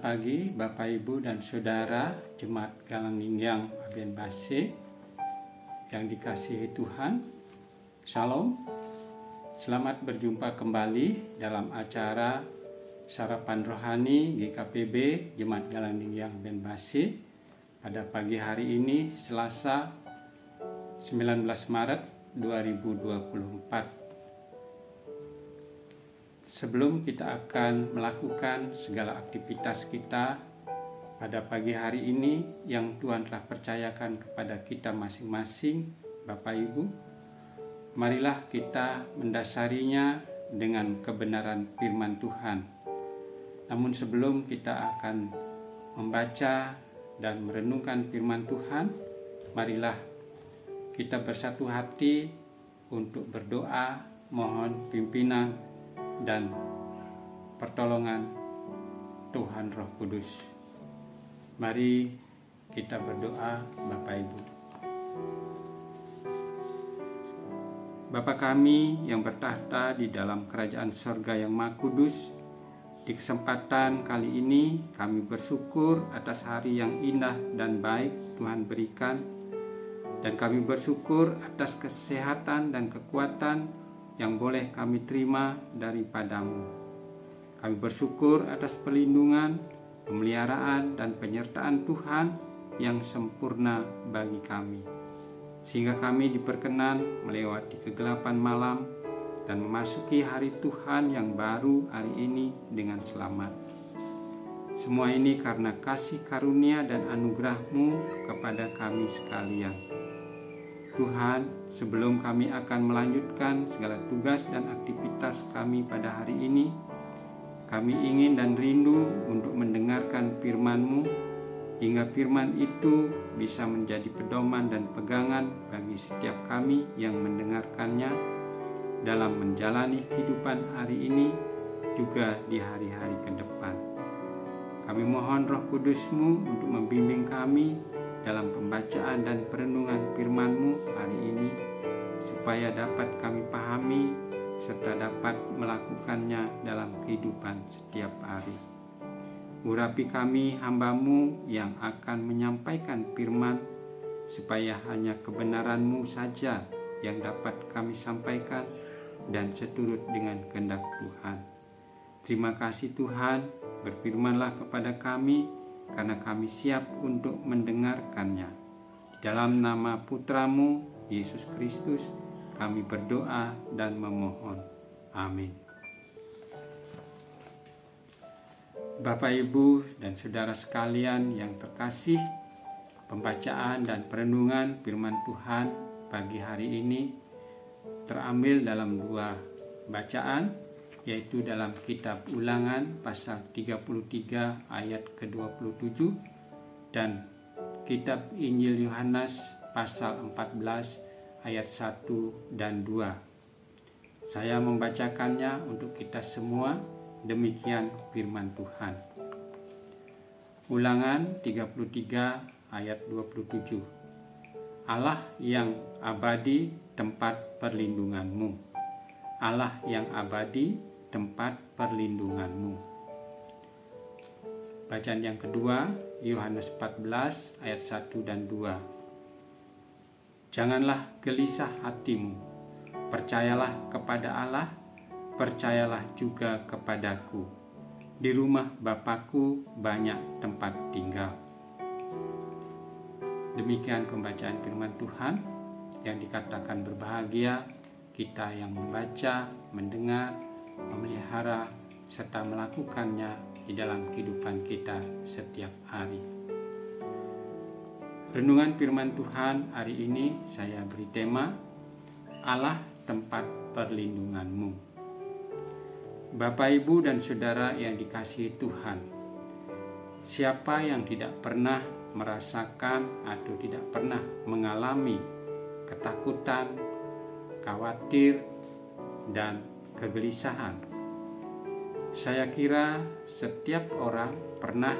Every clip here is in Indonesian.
pagi Bapak Ibu dan Saudara Jemaat Galangingyang Aben Base yang dikasihi Tuhan. Shalom. Selamat berjumpa kembali dalam acara Sarapan Rohani GKPB Jemaat Galangingyang Aben Base pada pagi hari ini Selasa 19 Maret 2024. Sebelum kita akan melakukan segala aktivitas kita pada pagi hari ini yang Tuhan telah percayakan kepada kita masing-masing, Bapak Ibu, marilah kita mendasarinya dengan kebenaran firman Tuhan. Namun sebelum kita akan membaca dan merenungkan firman Tuhan, marilah kita bersatu hati untuk berdoa, mohon pimpinan dan pertolongan Tuhan Roh Kudus. Mari kita berdoa, Bapak Ibu. Bapa kami yang bertahta di dalam kerajaan sorga yang Maha Kudus, di kesempatan kali ini kami bersyukur atas hari yang indah dan baik Tuhan berikan, dan kami bersyukur atas kesehatan dan kekuatan yang boleh kami terima daripadamu. Kami bersyukur atas perlindungan, pemeliharaan, dan penyertaan Tuhan yang sempurna bagi kami, sehingga kami diperkenan melewati kegelapan malam dan memasuki hari Tuhan yang baru hari ini dengan selamat. Semua ini karena kasih karunia dan anugerah-Mu kepada kami sekalian. Tuhan, sebelum kami akan melanjutkan segala tugas dan aktivitas kami pada hari ini, kami ingin dan rindu untuk mendengarkan firman-Mu, hingga firman itu bisa menjadi pedoman dan pegangan bagi setiap kami yang mendengarkannya dalam menjalani kehidupan hari ini, juga di hari-hari ke depan. Kami mohon Roh Kudus-Mu untuk membimbing kami dalam pembacaan dan perenungan firman-Mu hari ini, supaya dapat kami pahami serta dapat melakukannya dalam kehidupan setiap hari. Urapi kami hamba-Mu yang akan menyampaikan firman, supaya hanya kebenaran-Mu saja yang dapat kami sampaikan dan seturut dengan kehendak Tuhan. Terima kasih Tuhan, berfirmanlah kepada kami, karena kami siap untuk mendengarkannya. Di dalam nama Putra-Mu, Yesus Kristus, kami berdoa dan memohon. Amin. Bapak, Ibu, dan Saudara sekalian yang terkasih, pembacaan dan perenungan firman Tuhan pagi hari ini terambil dalam dua bacaan, yaitu dalam kitab Ulangan pasal 33 ayat ke-27 dan kitab Injil Yohanes pasal 14 ayat 1 dan 2. Saya membacakannya untuk kita semua, demikian firman Tuhan. Ulangan 33 ayat 27. Allah yang abadi tempat perlindungan-Mu. Allah yang abadi tempat perlindungan-Mu. Bacaan yang kedua, Yohanes 14 ayat 1 dan 2. Janganlah gelisah hatimu, percayalah kepada Allah, percayalah juga kepadaku. Di rumah Bapa-Ku banyak tempat tinggal. Demikian pembacaan firman Tuhan, yang dikatakan berbahagia kita yang membaca, mendengar, memelihara, serta melakukannya di dalam kehidupan kita setiap hari. Renungan firman Tuhan hari ini saya beri tema Allah tempat perlindungan-Mu. Bapak, Ibu, dan Saudara yang dikasihi Tuhan, siapa yang tidak pernah merasakan atau tidak pernah mengalami ketakutan, khawatir, dan kegelisahan? Saya kira setiap orang pernah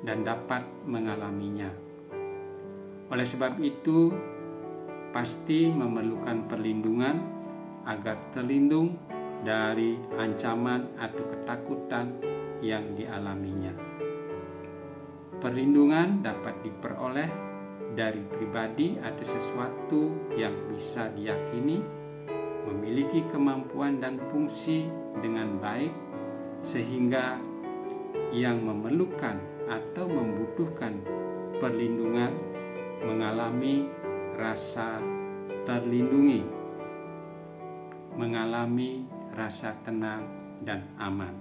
dan dapat mengalaminya. Oleh sebab itu, pasti memerlukan perlindungan agar terlindung dari ancaman atau ketakutan yang dialaminya. Perlindungan dapat diperoleh dari pribadi atau sesuatu yang bisa diyakini, memiliki kemampuan dan fungsi dengan baik, sehingga yang memerlukan atau membutuhkan perlindungan mengalami rasa terlindungi, mengalami rasa tenang dan aman.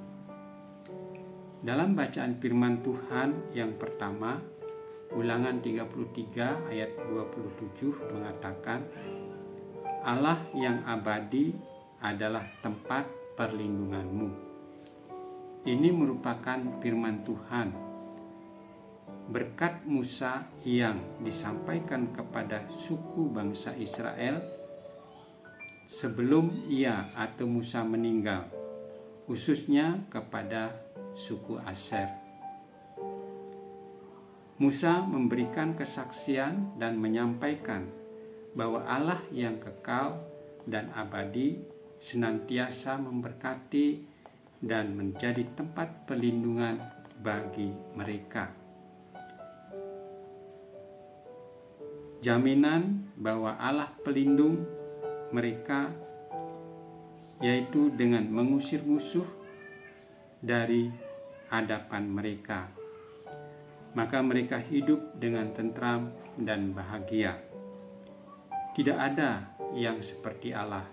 Dalam bacaan firman Tuhan yang pertama, Ulangan 33 ayat 27 mengatakan, Allah yang abadi adalah tempat perlindunganmu. Ini merupakan firman Tuhan berkat Musa yang disampaikan kepada suku bangsa Israel sebelum ia atau Musa meninggal, khususnya kepada suku Aser. Musa memberikan kesaksian dan menyampaikan bahwa Allah yang kekal dan abadi senantiasa memberkati dan menjadi tempat perlindungan bagi mereka. Jaminan bahwa Allah pelindung mereka yaitu dengan mengusir musuh dari hadapan mereka, maka mereka hidup dengan tentram dan bahagia. Tidak ada yang seperti Allah.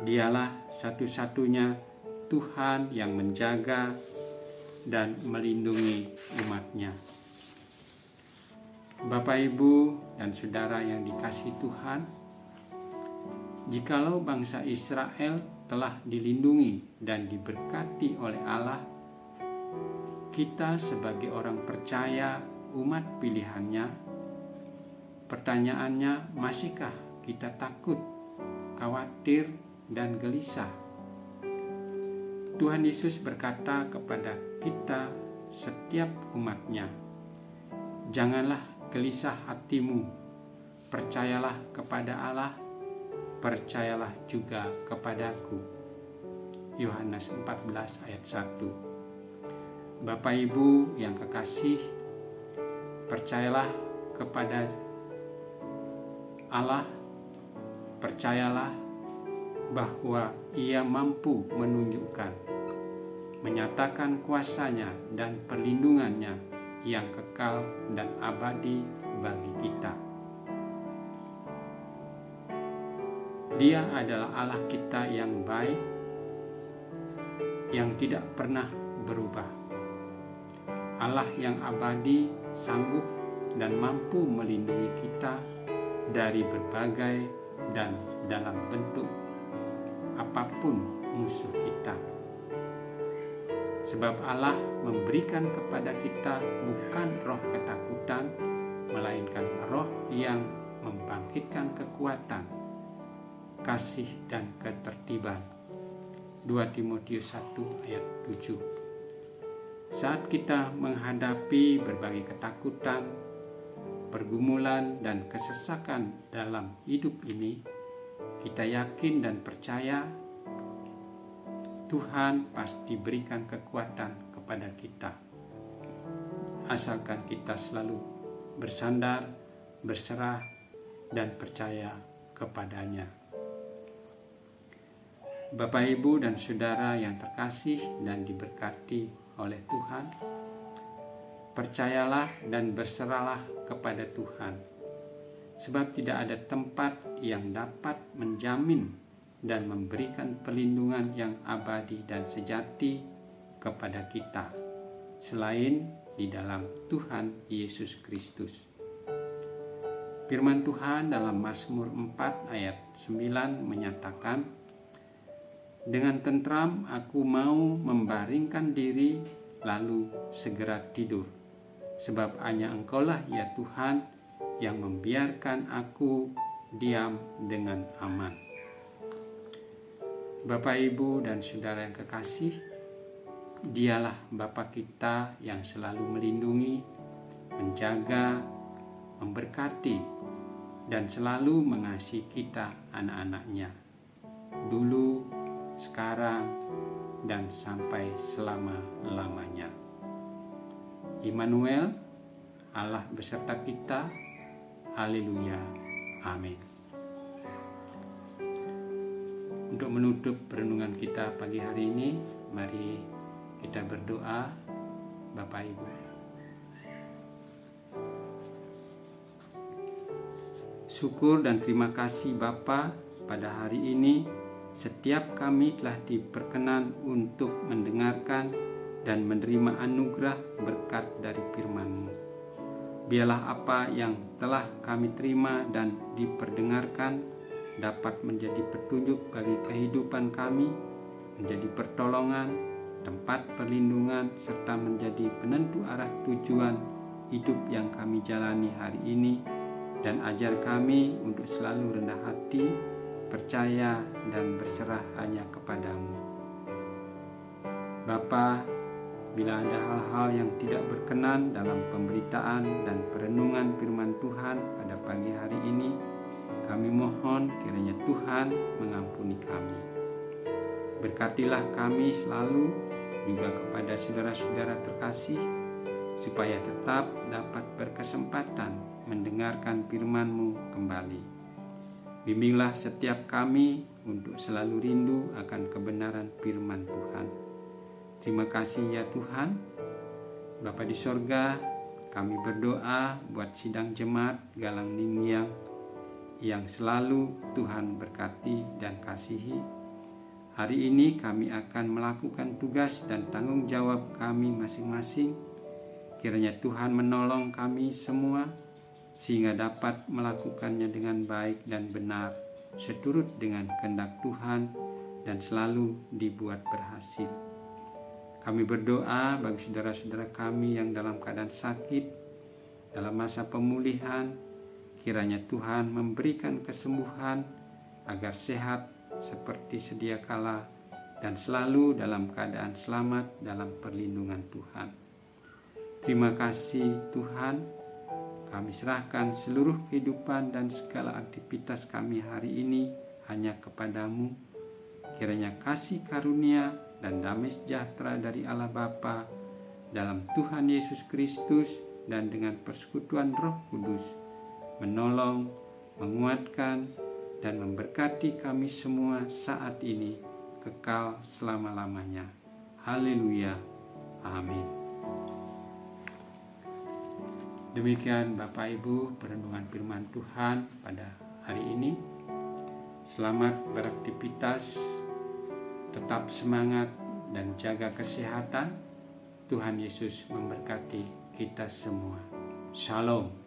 Dialah satu-satunya Tuhan yang menjaga dan melindungi umat-Nya. Bapak, Ibu, dan Saudara yang dikasihi Tuhan, jikalau bangsa Israel telah dilindungi dan diberkati oleh Allah, kita sebagai orang percaya umat pilihannya, pertanyaannya, masihkah kita takut, khawatir, dan gelisah? Tuhan Yesus berkata kepada kita setiap umat-Nya, janganlah gelisah hatimu, percayalah kepada Allah, percayalah juga kepadaku. Yohanes 14 ayat 1. Bapak Ibu yang kekasih, percayalah kepada Allah, percayalah bahwa Ia mampu menunjukkan, menyatakan kuasa-Nya dan perlindungan-Nya yang kekal dan abadi bagi kita. Dia adalah Allah kita yang baik, yang tidak pernah berubah. Allah yang abadi, sanggup dan mampu melindungi kita dari berbagai dan dalam bentuk apapun musuh kita. Sebab Allah memberikan kepada kita bukan roh ketakutan, melainkan roh yang membangkitkan kekuatan, kasih dan ketertiban. 2 Timotius 1 ayat 7. Saat kita menghadapi berbagai ketakutan, pergumulan, dan kesesakan dalam hidup ini, kita yakin dan percaya Tuhan pasti berikan kekuatan kepada kita. Asalkan kita selalu bersandar, berserah, dan percaya kepadanya. Bapak, Ibu, dan Saudara yang terkasih dan diberkati oleh Tuhan, percayalah dan berserahlah kepada Tuhan, sebab tidak ada tempat yang dapat menjamin dan memberikan perlindungan yang abadi dan sejati kepada kita selain di dalam Tuhan Yesus Kristus. Firman Tuhan dalam Mazmur 4 ayat 9 menyatakan, dengan tentram aku mau membaringkan diri lalu segera tidur, sebab hanya Engkaulah ya Tuhan yang membiarkan aku diam dengan aman. Bapak, Ibu, dan Saudara yang kekasih, Dialah Bapa kita yang selalu melindungi, menjaga, memberkati, dan selalu mengasihi kita anak-anak-Nya, dulu, sekarang, dan sampai selama-lamanya. Immanuel, Allah beserta kita. Haleluya. Amin. Untuk menutup renungan kita pagi hari ini, mari kita berdoa. Bapak Ibu, syukur dan terima kasih Bapa, pada hari ini setiap kami telah diperkenan untuk mendengarkan dan menerima anugerah berkat dari firman-Mu. Biarlah apa yang telah kami terima dan diperdengarkan dapat menjadi petunjuk bagi kehidupan kami, menjadi pertolongan, tempat perlindungan, serta menjadi penentu arah tujuan hidup yang kami jalani hari ini, dan ajar kami untuk selalu rendah hati, percaya, dan berserah hanya kepadamu. Bapa, bila ada hal-hal yang tidak berkenan dalam pemberitaan dan perenungan firman Tuhan pada pagi hari ini, kami mohon kiranya Tuhan mengampuni kami. Berkatilah kami selalu, juga kepada saudara-saudara terkasih, supaya tetap dapat berkesempatan mendengarkan firman-Mu kembali. Bimbinglah setiap kami untuk selalu rindu akan kebenaran firman Tuhan. Terima kasih ya Tuhan. Bapa di sorga, kami berdoa buat sidang jemaat Galang Ninggiang yang selalu Tuhan berkati dan kasihi. Hari ini kami akan melakukan tugas dan tanggung jawab kami masing-masing. Kiranya Tuhan menolong kami semua sehingga dapat melakukannya dengan baik dan benar, seturut dengan kehendak Tuhan dan selalu dibuat berhasil. Kami berdoa bagi saudara-saudara kami yang dalam keadaan sakit, dalam masa pemulihan. Kiranya Tuhan memberikan kesembuhan agar sehat seperti sedia kala dan selalu dalam keadaan selamat dalam perlindungan Tuhan. Terima kasih Tuhan. Kami serahkan seluruh kehidupan dan segala aktivitas kami hari ini hanya kepadamu. Kiranya kasih karunia dan damai sejahtera dari Allah Bapa dalam Tuhan Yesus Kristus dan dengan persekutuan Roh Kudus menolong, menguatkan, dan memberkati kami semua saat ini kekal selama-lamanya. Haleluya. Amin. Demikian Bapak Ibu perenungan firman Tuhan pada hari ini. Selamat beraktivitas, tetap semangat dan jaga kesehatan. Tuhan Yesus memberkati kita semua. Shalom.